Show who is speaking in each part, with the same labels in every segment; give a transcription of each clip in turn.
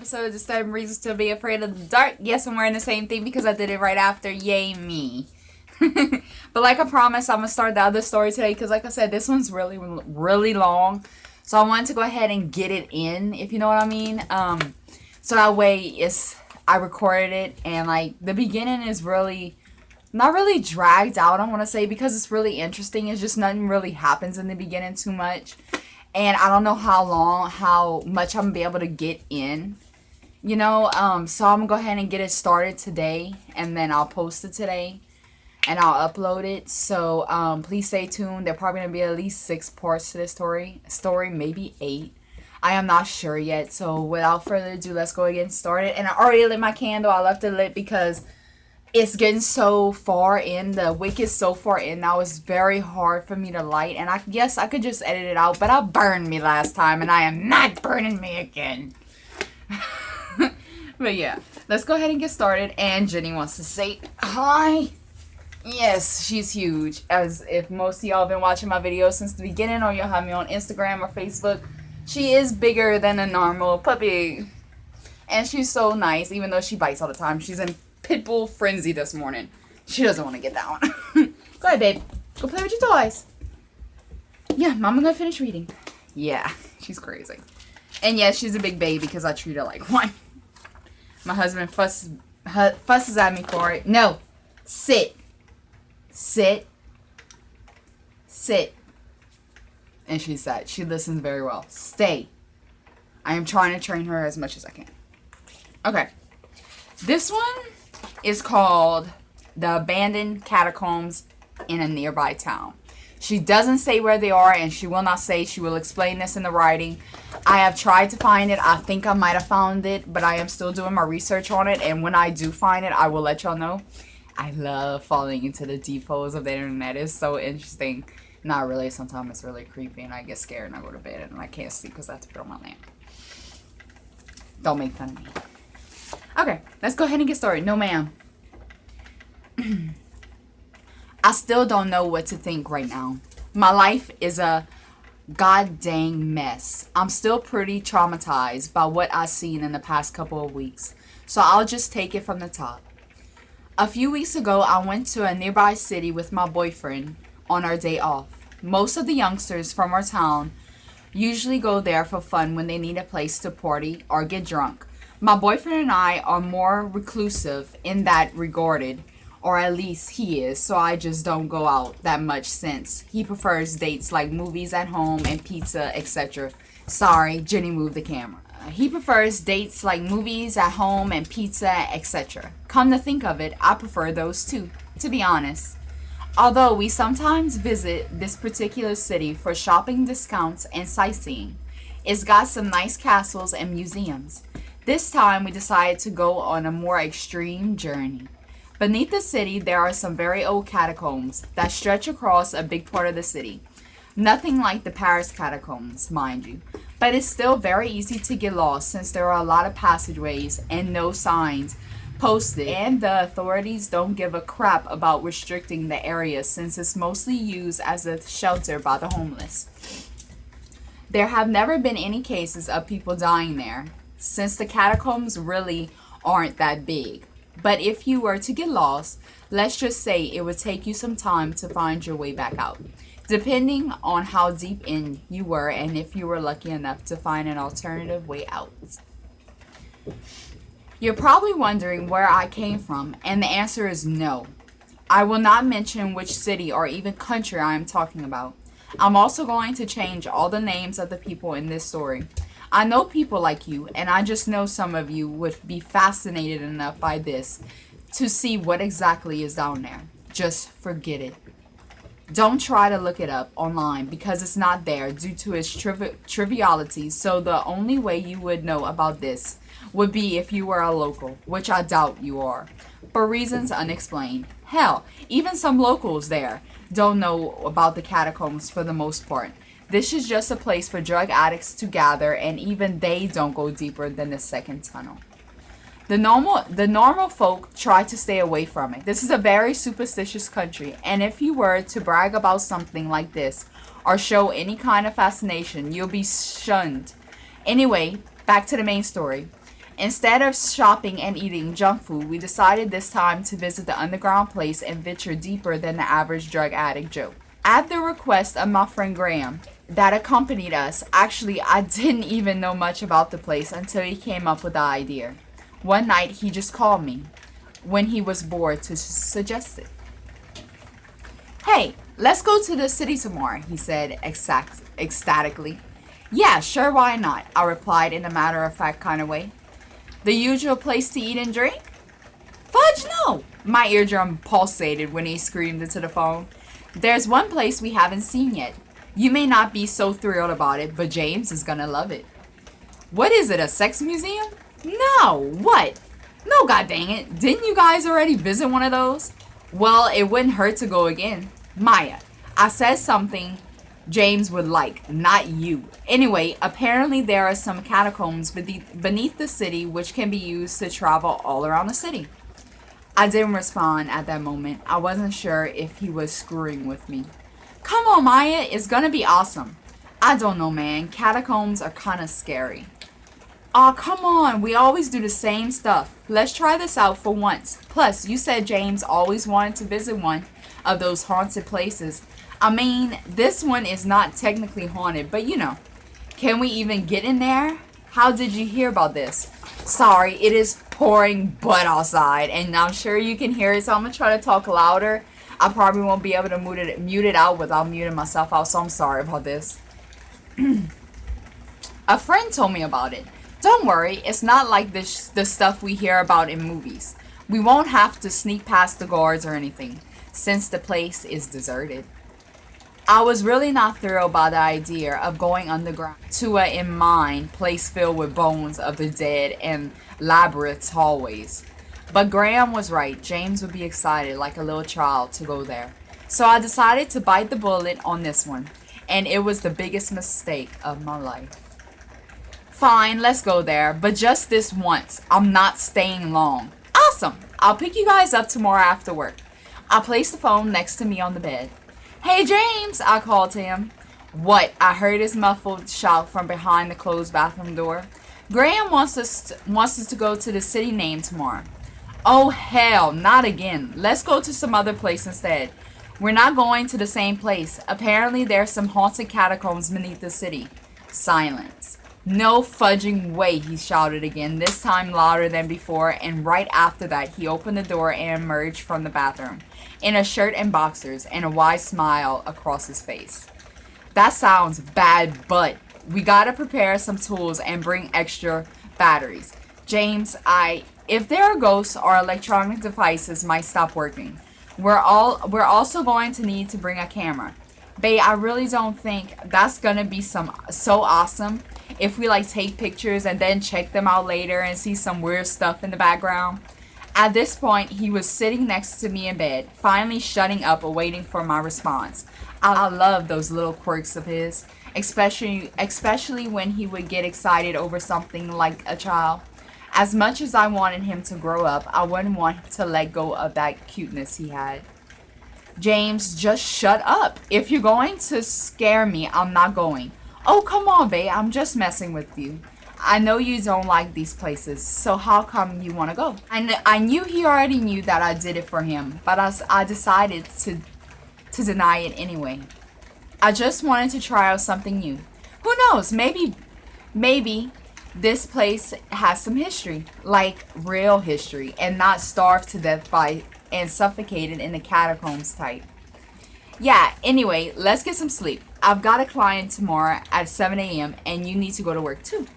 Speaker 1: episode of Disturbing Reasons to Be Afraid of the Dark. Yes, I'm wearing the same thing because I did it right after. Yay me. But like I promised, I'm going to start the other story today because like I said, this one's really, really long. So I wanted to go ahead and get it in, if you know what I mean. So that way I recorded it and like the beginning is really, not really dragged out, I want to say, because it's really interesting. It's just nothing really happens in the beginning too much. And I don't know how much I'm going to be able to get in, you know. So I'm going to go ahead and get it started today. And then I'll post it today. And I'll upload it. So please stay tuned. There are probably going to be at least 6 parts to this story, maybe 8. I am not sure yet. So without further ado, let's go and get started. And I already lit my candle. I left it lit because it's getting so far in. The wick is so far in now. It's very hard for me to light. And I guess I could just edit it out. But I burned me last time. And I am not burning me again. But yeah. Let's go ahead and get started. And Jenny wants to say hi. Yes, she's huge. As if most of y'all have been watching my videos since the beginning. Or you'll have me on Instagram or Facebook. She is bigger than a normal puppy. And she's so nice. Even though she bites all the time. She's in Pitbull frenzy this morning. She doesn't want to get down. Go ahead, babe. Go play with your toys. Yeah, Mama gonna finish reading. Yeah, she's crazy. And yes, she's a big baby because I treat her like one. My husband fusses at me for it. No. Sit. Sit. Sit. And she said, she listens very well. Stay. I am trying to train her as much as I can. Okay. This one is called The Abandoned Catacombs in a Nearby Town. She doesn't say where they are, and she will not say. She will explain this in the writing. I have tried to find it. I think I might have found it, but I am still doing my research on it, and when I do find it, I will let y'all know. I love falling into the deep holes of the internet. It's so interesting. Not really. Sometimes it's really creepy, and I get scared, and I go to bed, and I can't sleep because I have to put on my lamp. Don't make fun of me. Okay, let's go ahead and get started. No, ma'am. I still don't know what to think right now. My life is a god dang mess. I'm still pretty traumatized by what I've seen in the past couple of weeks. So I'll just take it from the top. A few weeks ago, I went to a nearby city with my boyfriend on our day off. Most of the youngsters from our town usually go there for fun when they need a place to party or get drunk. My boyfriend and I are more reclusive in that regarded, or at least he is, so I just don't go out that much since he prefers dates like movies at home and pizza, etc. Sorry, Jenny moved the camera. He prefers dates like movies at home and pizza, etc. Come to think of it, I prefer those too, to be honest. Although we sometimes visit this particular city for shopping discounts and sightseeing. It's got some nice castles and museums. This time we decided to go on a more extreme journey. Beneath the city there are some very old catacombs that stretch across a big part of the city. Nothing like the Paris catacombs, mind you, but it's still very easy to get lost since there are a lot of passageways and no signs posted, and the authorities don't give a crap about restricting the area since it's mostly used as a shelter by the homeless. There have never been any cases of people dying there, since the catacombs really aren't that big. But if you were to get lost, let's just say it would take you some time to find your way back out, depending on how deep in you were and if you were lucky enough to find an alternative way out. You're probably wondering where I came from, and the answer is no. I will not mention which city or even country I am talking about. I'm also going to change all the names of the people in this story. I know people like you, and I just know some of you would be fascinated enough by this to see what exactly is down there. Just forget it. Don't try to look it up online because it's not there due to its triviality, so the only way you would know about this would be if you were a local, which I doubt you are, for reasons unexplained. Hell, even some locals there don't know about the catacombs for the most part. This is just a place for drug addicts to gather, and even they don't go deeper than the second tunnel. The normal folk try to stay away from it. This is a very superstitious country, and if you were to brag about something like this or show any kind of fascination, you'll be shunned. Anyway, back to the main story. Instead of shopping and eating junk food, we decided this time to visit the underground place and venture deeper than the average drug addict Joe. At the request of my friend Graham, that accompanied us, actually, I didn't even know much about the place until he came up with the idea. One night, he just called me when he was bored to suggest it. Hey, let's go to the city tomorrow, he said ecstatically. Yeah, sure, why not? I replied in a matter-of-fact kind of way. The usual place to eat and drink? Fudge, no! My eardrum pulsated when he screamed into the phone. There's one place we haven't seen yet. You may not be so thrilled about it, but James is gonna love it. What is it, a sex museum? No, what? No, god dang it. Didn't you guys already visit one of those? Well, it wouldn't hurt to go again. Maya, I said something James would like, not you. Anyway, apparently there are some catacombs beneath the city which can be used to travel all around the city. I didn't respond at that moment. I wasn't sure if he was screwing with me. Come on, Maya, it's gonna be awesome. I don't know, man. Catacombs are kind of scary. Aw, come on. We always do the same stuff. Let's try this out for once. Plus, you said James always wanted to visit one of those haunted places. I mean, this one is not technically haunted, but you know. Can we even get in there? How did you hear about this? Sorry, it is pouring butt outside, and I'm sure you can hear it, so I'm going to try to talk louder. I probably won't be able to mute it out without muting myself out, so I'm sorry about this. A friend told me about it. Don't worry, it's not like the stuff we hear about in movies. We won't have to sneak past the guards or anything, since the place is deserted. I was really not thrilled by the idea of going underground to a, in mind, place filled with bones of the dead and labyrinth hallways. But Graham was right. James would be excited like a little child to go there. So I decided to bite the bullet on this one, and it was the biggest mistake of my life. Fine, let's go there, but just this once. I'm not staying long. Awesome! I'll pick you guys up tomorrow after work. I placed the phone next to me on the bed. Hey, James, I called to him. What? I heard his muffled shout from behind the closed bathroom door. Graham wants us to go to the city name tomorrow. Oh, hell, not again. Let's go to some other place instead. We're not going to the same place. Apparently, there's some haunted catacombs beneath the city. Silence. No fudging way, he shouted again, this time louder than before, and right after that, he opened the door and emerged from the bathroom, in a shirt and boxers, and a wide smile across his face. That sounds bad, but we gotta prepare some tools and bring extra batteries. James, if there are ghosts or electronic devices might stop working. We're also going to need to bring a camera. Babe, I really don't think that's gonna be so awesome if we like take pictures and then check them out later and see some weird stuff in the background. At this point, he was sitting next to me in bed, finally shutting up and waiting for my response. I love those little quirks of his, especially when he would get excited over something like a child. As much as I wanted him to grow up, I wouldn't want to let go of that cuteness he had. James, just shut up. If you're going to scare me, I'm not going. Oh, come on, babe. I'm just messing with you. I know you don't like these places, so how come you want to go? I knew he already knew that I did it for him, but I decided to deny it anyway. I just wanted to try out something new. Who knows? Maybe this place has some history, like real history, and not starved to death and suffocated in the catacombs type. Yeah, anyway, let's get some sleep. I've got a client tomorrow at 7 a.m. and you need to go to work too.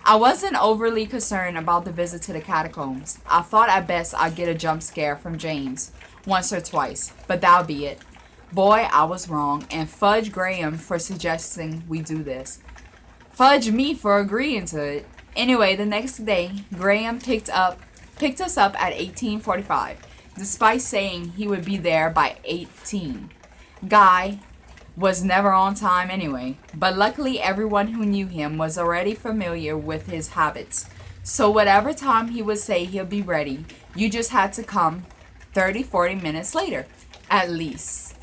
Speaker 1: I wasn't overly concerned about the visit to the catacombs. I thought at best I'd get a jump scare from James once or twice, but that'll be it. Boy, I was wrong, and fudge Graham for suggesting we do this. Fudge me for agreeing to it. Anyway, the next day, Graham picked us up at 18:45, despite saying he would be there by 18. Guy was never on time anyway, but luckily everyone who knew him was already familiar with his habits. So whatever time he would say he'll be ready, you just had to come 30-40 minutes later, at least.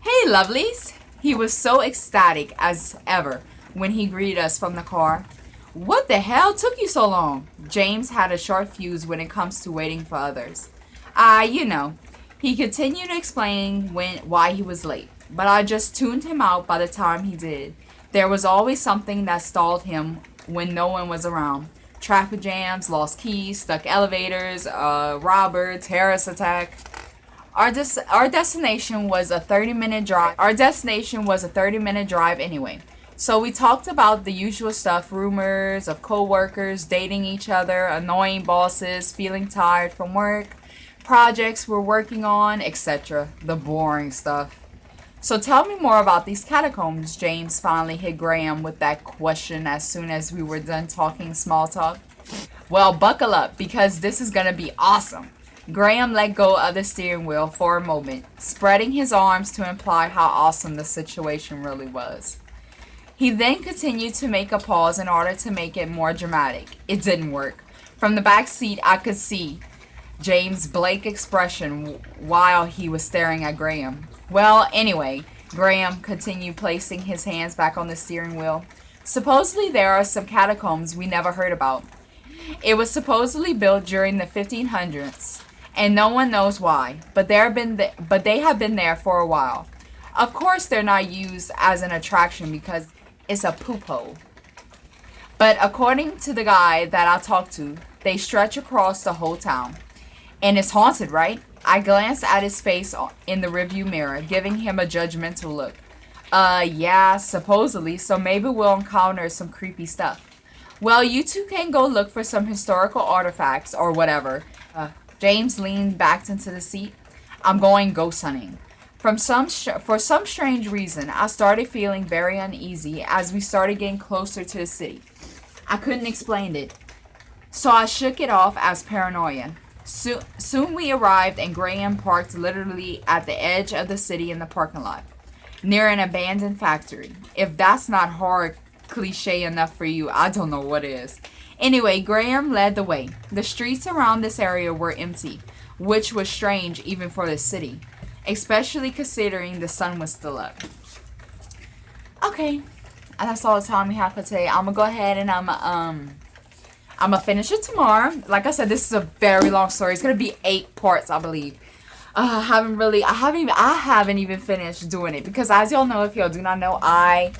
Speaker 1: Hey, lovelies! He was so ecstatic as ever when he greeted us from the car. What the hell took you so long? James had a short fuse when it comes to waiting for others. You know. He continued explaining why he was late, but I just tuned him out by the time he did. There was always something that stalled him when no one was around. Traffic jams, lost keys, stuck elevators, robber, terrorist attack. Our destination was a 30-minute drive. Our destination was a 30-minute drive anyway. So we talked about the usual stuff, rumors of co-workers dating each other, annoying bosses, feeling tired from work, projects we're working on, etc. The boring stuff. So tell me more about these catacombs. James finally hit Graham with that question as soon as we were done talking small talk. Well, buckle up because this is gonna be awesome. Graham let go of the steering wheel for a moment, spreading his arms to imply how awesome the situation really was. He then continued to make a pause in order to make it more dramatic. It didn't work. From the back seat, I could see James' blank expression while he was staring at Graham. Well, anyway, Graham continued placing his hands back on the steering wheel. Supposedly there are some catacombs we never heard about. It was supposedly built during the 1500s, and no one knows why, but they have been there for a while. Of course they're not used as an attraction because it's a poop hole. But according to the guy that I talked to, they stretch across the whole town. And it's haunted, right? I glanced at his face in the rearview mirror, giving him a judgmental look. Yeah, supposedly, so maybe we'll encounter some creepy stuff. Well, you two can go look for some historical artifacts or whatever. James leaned back into the seat. I'm going ghost hunting. For some strange reason, I started feeling very uneasy as we started getting closer to the city. I couldn't explain it, so I shook it off as paranoia. Soon we arrived and Graham parked literally at the edge of the city in the parking lot, near an abandoned factory. If that's not horror cliche enough for you, I don't know what is. Anyway, Graham led the way. The streets around this area were empty, which was strange even for the city, especially considering the sun was still up. Okay, that's all the time we have for today. I'm gonna go ahead and I'm gonna finish it tomorrow. Like I said, this is a very long story. It's gonna be 8 parts, I believe. I haven't even finished doing it because, as y'all know, if y'all do not know, I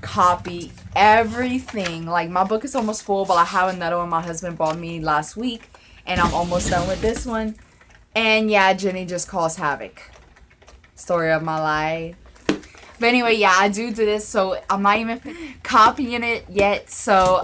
Speaker 1: copy everything. Like, my book is almost full, but I have another one my husband bought me last week, and I'm almost done with this one. And yeah, Jenny just caused havoc. Story of my life. But anyway, yeah, I do this, so I'm not even copying it yet. So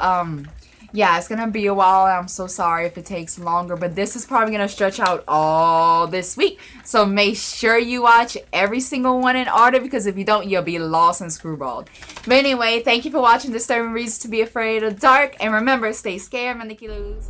Speaker 1: yeah, it's gonna be a while. I'm so sorry if it takes longer, but this is probably gonna stretch out all this week. So make sure you watch every single one in order, because if you don't, you'll be lost and screwballed. But anyway, thank you for watching Disturbing Reasons to Be Afraid of Dark, and remember, stay scared, my Nikki Luz.